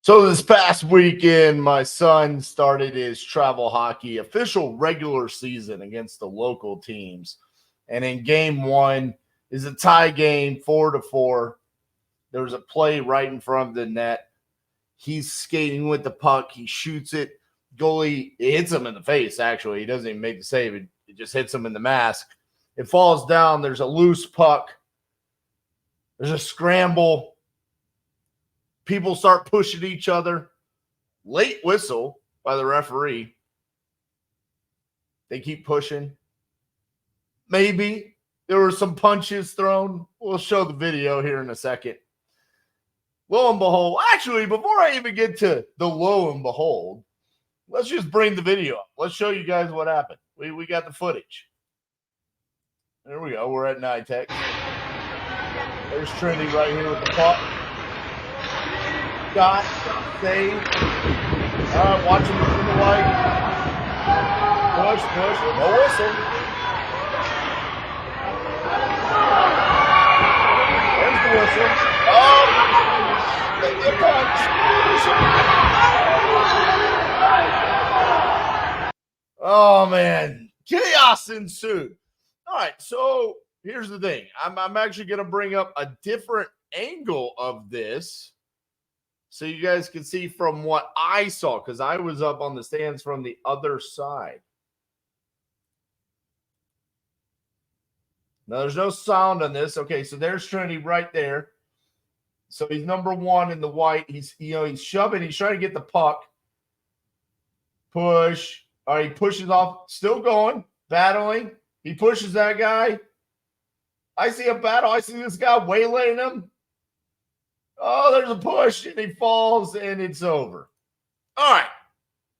So this past weekend, my son started his travel hockey official regular season against the local teams. And in game one is a tie game, 4-4. There was a play right in front of the net. He's skating with the puck. He shoots it. Goalie, it hits him in the face, actually. He doesn't even make the save. It just hits him in the mask. It falls down. There's a loose puck. There's a scramble. People start pushing each other. Late whistle by the referee. They keep pushing. Maybe there were some punches thrown. We'll show the video here in a second. Lo and behold, actually, before I even get to the lo and behold, let's just bring the video up. Let's show you guys what happened. We got the footage. There we go. We're at NITEX. There's Trinity right here with the puck. Shot, save. All right, watch him from the light. Push, no whistle. There's the whistle. Oh, the punch. Oh, man. Chaos ensued. All right, so here's the thing. I'm actually going to bring up a different angle of this, so you guys can see from what I saw, because I was up on the stands from the other side. Now, there's no sound on this. Okay, so there's Trinity right there. So he's number one in the white. He's shoving. He's trying to get the puck. Push. All right, he pushes off. Still going. Battling. He pushes that guy. I see a battle. I see this guy waylaying him. Oh, there's a push, and he falls, and it's over. All right.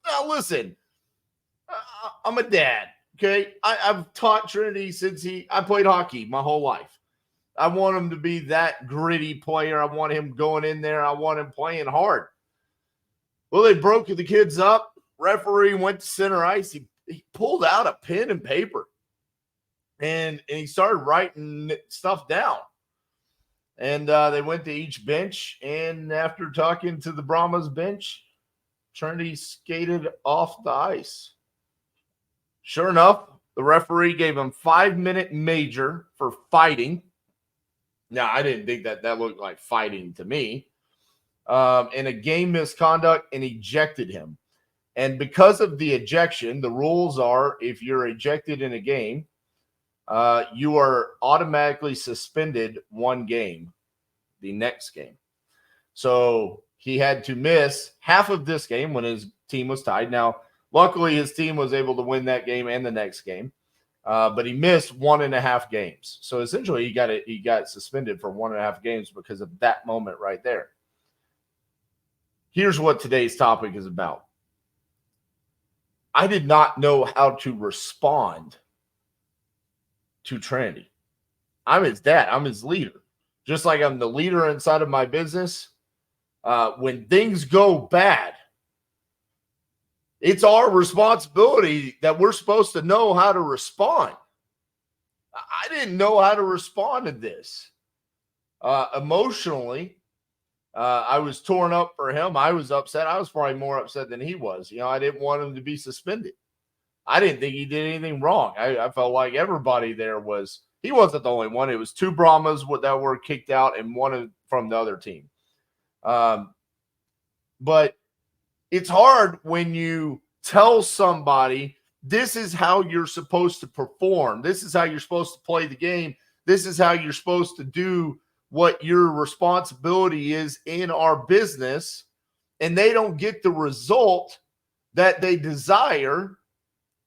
Now, listen. I'm a dad, okay? I've taught Trinity since I played hockey my whole life. I want him to be that gritty player. I want him going in there. I want him playing hard. Well, they broke the kids up. Referee went to center ice. He pulled out a pen and paper, and he started writing stuff down. And they went to each bench, and after talking to the Brahmas bench, Trinity skated off the ice. Sure enough, the referee gave him 5-minute major for fighting. Now, I didn't think that looked like fighting to me. And a game misconduct, and ejected him. And because of the ejection, the rules are if you're ejected in a game, you are automatically suspended one game, the next game. So he had to miss half of this game when his team was tied. Now, luckily, his team was able to win that game and the next game, but he missed 1.5 games. So essentially, he got suspended for 1.5 games because of that moment right there. Here's what today's topic is about. I did not know how to respond to Trinity. I'm his dad. I'm his leader. Just like I'm the leader inside of my business. When things go bad, it's our responsibility that we're supposed to know how to respond. I didn't know how to respond to this. Emotionally, I was torn up for him. I was upset. I was probably more upset than he was. I didn't want him to be suspended. I didn't think he did anything wrong. I felt like everybody there was – he wasn't the only one. It was 2 Brahmas that were kicked out and one from the other team. But it's hard when you tell somebody this is how you're supposed to perform. This is how you're supposed to play the game. This is how you're supposed to do what your responsibility is in our business, and they don't get the result that they desire.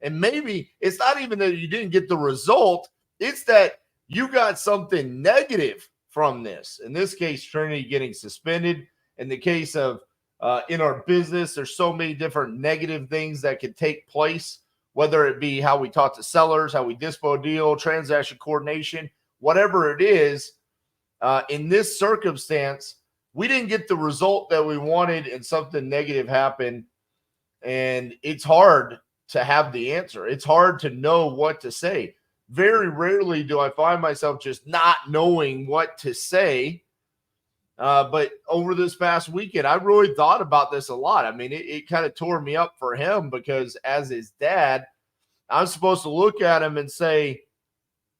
And maybe it's not even that you didn't get the result. It's that you got something negative from this. In this case, Trinity getting suspended. In the case of in our business, there's so many different negative things that can take place, whether it be how we talk to sellers, how we dispo deal, transaction coordination, whatever it is. In this circumstance, we didn't get the result that we wanted and something negative happened. And it's hard to have the answer. It's hard to know what to say. Very rarely do I find myself just not knowing what to say. But over this past weekend, I really thought about this a lot. I mean, it kind of tore me up for him because as his dad, I'm supposed to look at him and say,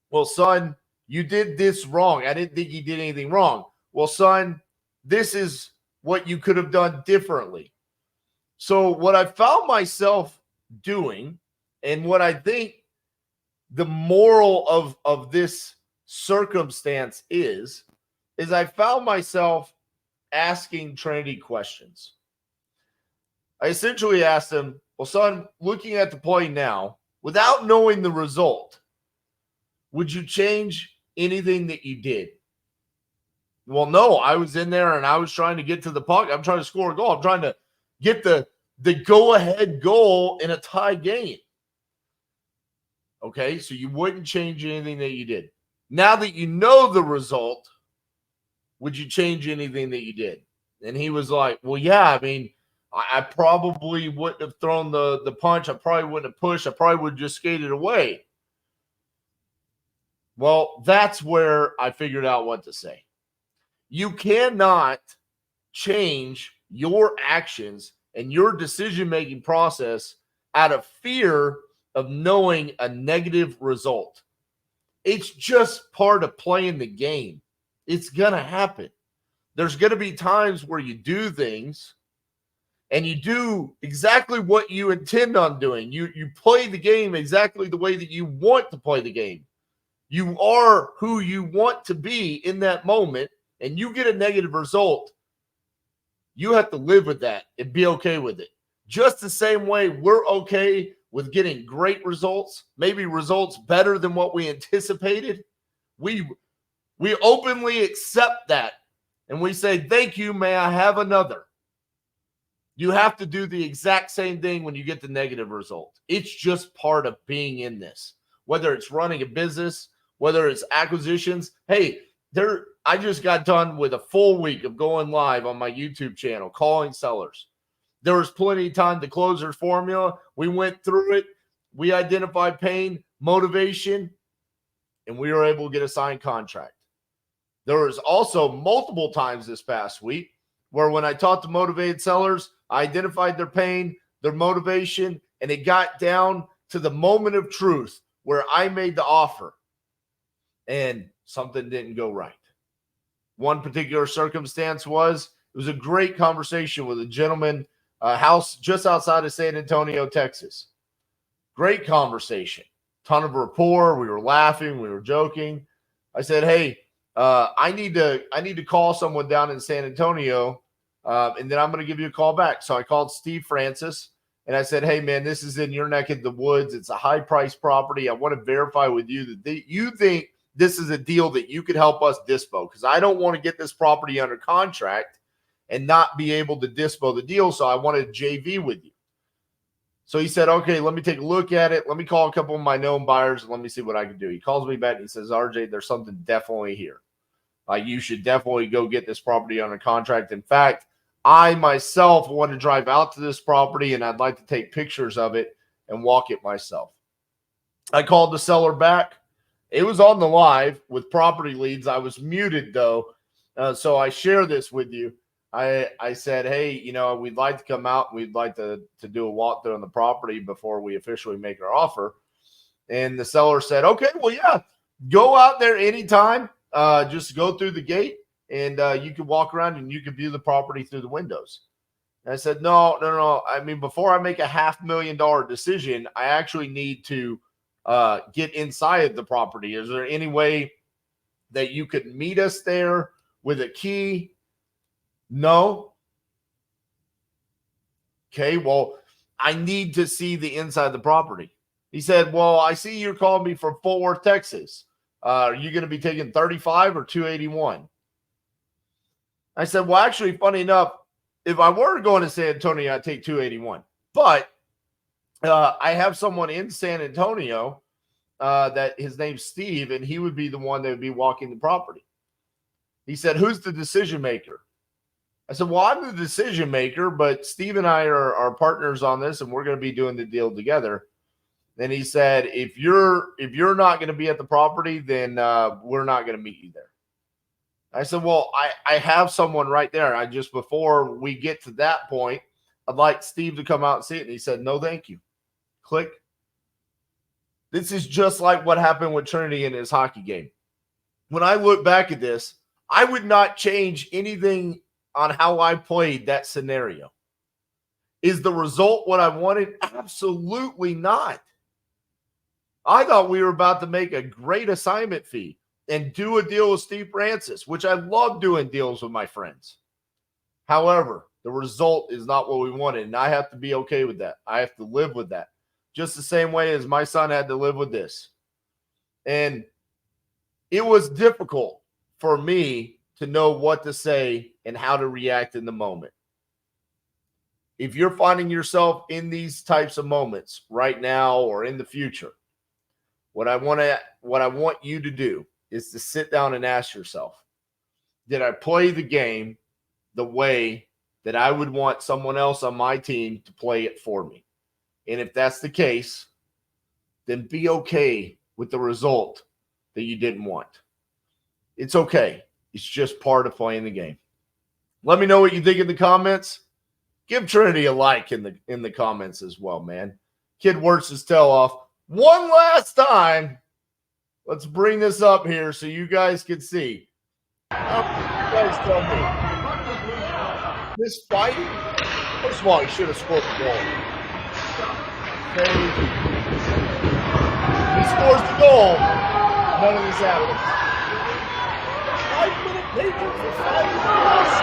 well, son, you did this wrong. I didn't think you did anything wrong. Well, son, this is what you could have done differently. So what I found myself doing, and what I think the moral of this circumstance is I found myself asking Trinity questions. I essentially asked him, well, son, looking at the play now, without knowing the result, would you change anything that you did? Well, no, I was in there and I was trying to get to the puck. I'm trying to score a goal. I'm trying to get the go-ahead goal in a tie game. Okay, so you wouldn't change anything that you did. Now that you know the result, would you change anything that you did? And he was like, well, yeah, I mean, I probably wouldn't have thrown the punch. I probably wouldn't have pushed. I probably would have just skated away. Well, that's where I figured out what to say. You cannot change your actions and your decision-making process out of fear of knowing a negative result. It's just part of playing the game. It's going to happen. There's going to be times where you do things and you do exactly what you intend on doing. You play the game exactly the way that you want to play the game. You are who you want to be in that moment, and you get a negative result. You have to live with that and be okay with it. Just the same way we're okay with getting great results, maybe results better than what we anticipated. We openly accept that, and we say, thank you, may I have another? You have to do the exact same thing when you get the negative result. It's just part of being in this, whether it's running a business, whether it's acquisitions. Hey, I just got done with a full week of going live on my YouTube channel, calling sellers. There was plenty of time to closer's formula. We went through it. We identified pain, motivation, and we were able to get a signed contract. There was also multiple times this past week where when I talked to motivated sellers, I identified their pain, their motivation, and it got down to the moment of truth where I made the offer and something didn't go right. One particular circumstance was, it was a great conversation with a gentleman, house just outside of San Antonio, Texas. Great conversation, ton of rapport. We were laughing, we were joking. I said, hey, I need to call someone down in San Antonio, and then I'm going to give you a call back. So I called Steve Francis, and I said, hey, man, this is in your neck of the woods. It's a high-priced property. I want to verify with you that you think this is a deal that you could help us dispo, because I don't want to get this property under contract and not be able to dispo the deal. So I wanted JV with you. So he said, okay, let me take a look at it. Let me call a couple of my known buyers and let me see what I can do. He calls me back and he says, RJ, there's something definitely here. You should definitely go get this property under contract. In fact, I myself want to drive out to this property and I'd like to take pictures of it and walk it myself. I called the seller back. It was on the live with property leads. I was muted though. So I share this with you. I said, hey, we'd like to come out. We'd like to do a walkthrough on the property before we officially make our offer. And the seller said, okay, well, yeah, go out there anytime. Just go through the gate and you can walk around and you can view the property through the windows. And I said, no. I mean, before I make a $500,000 decision, I actually need to get inside the property. Is there any way that you could meet us there with a key? No. Okay, well, I need to see the inside of the property. He said, well, I see you're calling me from Fort Worth, Texas. Are you going to be taking 35 or 281? I said, well, actually, funny enough, if I were going to San Antonio, I'd take 281. But I have someone in San Antonio that his name's Steve, and he would be the one that would be walking the property. He said, who's the decision maker? I said, well, I'm the decision maker, but Steve and I are partners on this, and we're going to be doing the deal together. And he said, if you're not going to be at the property, then we're not going to meet you there. I said, well, I have someone right there. Before we get to that point, I'd like Steve to come out and see it. And he said, no, thank you. Click. This is just like what happened with Trinity in his hockey game. When I look back at this, I would not change anything on how I played that scenario. Is the result what I wanted? Absolutely not. I thought we were about to make a great assignment fee and do a deal with Steve Francis, which I love doing deals with my friends. However, the result is not what we wanted, and I have to be okay with that. I have to live with that. Just the same way as my son had to live with this. And it was difficult for me to know what to say and how to react in the moment. If you're finding yourself in these types of moments right now or in the future, what I want you to do is to sit down and ask yourself, did I play the game the way that I would want someone else on my team to play it for me? And if that's the case, then be okay with the result that you didn't want. It's okay. It's just part of playing the game. Let me know what you think in the comments. Give Trinity a like in the comments as well, man. Kid works his tail off. One last time, let's bring this up here so you guys can see. You guys tell me. This fight, first of all, he should have scored the goal. He scores the goal. None of this happens. 5-minute paper for 5 minutes.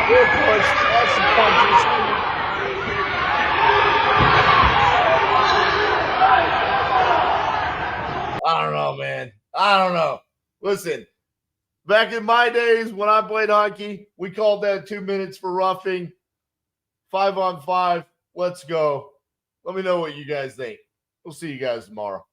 Good push. Awesome punches. I don't know, man. I don't know. Listen, back in my days when I played hockey, we called that 2 minutes for roughing. 5-on-5. Let's go. Let me know what you guys think. We'll see you guys tomorrow.